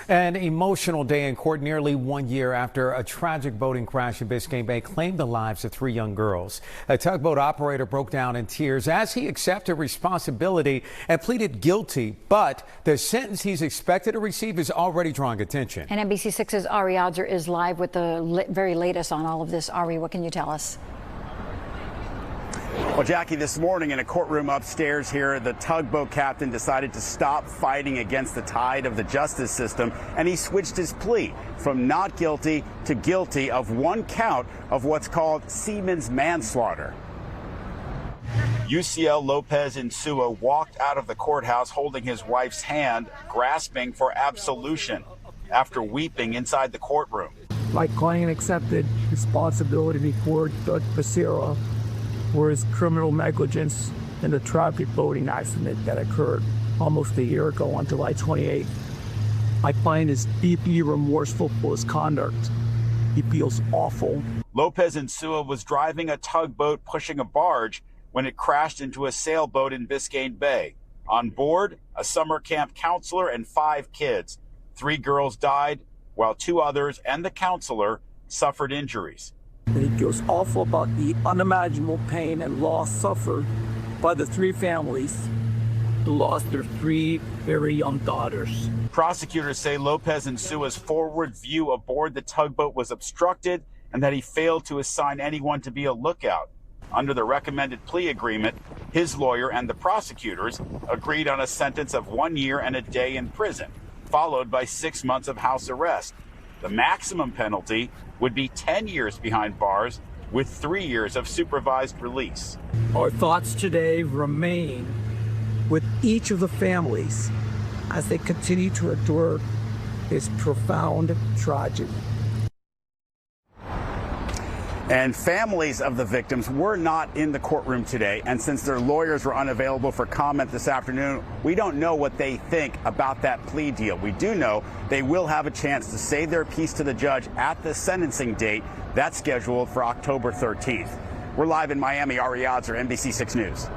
An emotional day in court nearly 1 year after a tragic boating crash in Biscayne Bay claimed the lives of 3 young girls. A tugboat operator broke down in tears as he accepted responsibility and pleaded guilty, but the sentence he's expected to receive is already drawing attention. And NBC6's Ari Odzer is live with the very latest on all of this. Ari, what can you tell us? Well, Jackie, this morning in a courtroom upstairs here, the tugboat captain decided to stop fighting against the tide of the justice system, and he switched his plea from not guilty to guilty of 1 count of what's called seaman's manslaughter. UCL Lopez Insua walked out of the courthouse holding his wife's hand, grasping for absolution after weeping inside the courtroom. My client accepted responsibility before Judge Becerra for his criminal negligence in the traffic boating accident that occurred almost a year ago on July 28th. My client is deeply remorseful for his conduct. He feels awful. Lopez Insua was driving a tugboat pushing a barge when it crashed into a sailboat in Biscayne Bay. On board, a summer camp counselor and 5 kids. 3 girls died, while 2 others and the counselor suffered injuries. And he feels awful about the unimaginable pain and loss suffered by the 3 families who lost their 3 very young daughters. Prosecutors say Lopez Insua's forward view aboard the tugboat was obstructed and that he failed to assign anyone to be a lookout. Under the recommended plea agreement, his lawyer and the prosecutors agreed on a sentence of 1 year and a day in prison, followed by 6 months of house arrest. The maximum penalty would be 10 years behind bars with 3 years of supervised release. Our thoughts today remain with each of the families as they continue to endure this profound tragedy. And families of the victims were not in the courtroom today, and since their lawyers were unavailable for comment this afternoon, we don't know what they think about that plea deal. We do know they will have a chance to say their piece to the judge at the sentencing date that's scheduled for October 13th. We're live in Miami. Ari Odzer, NBC6 News.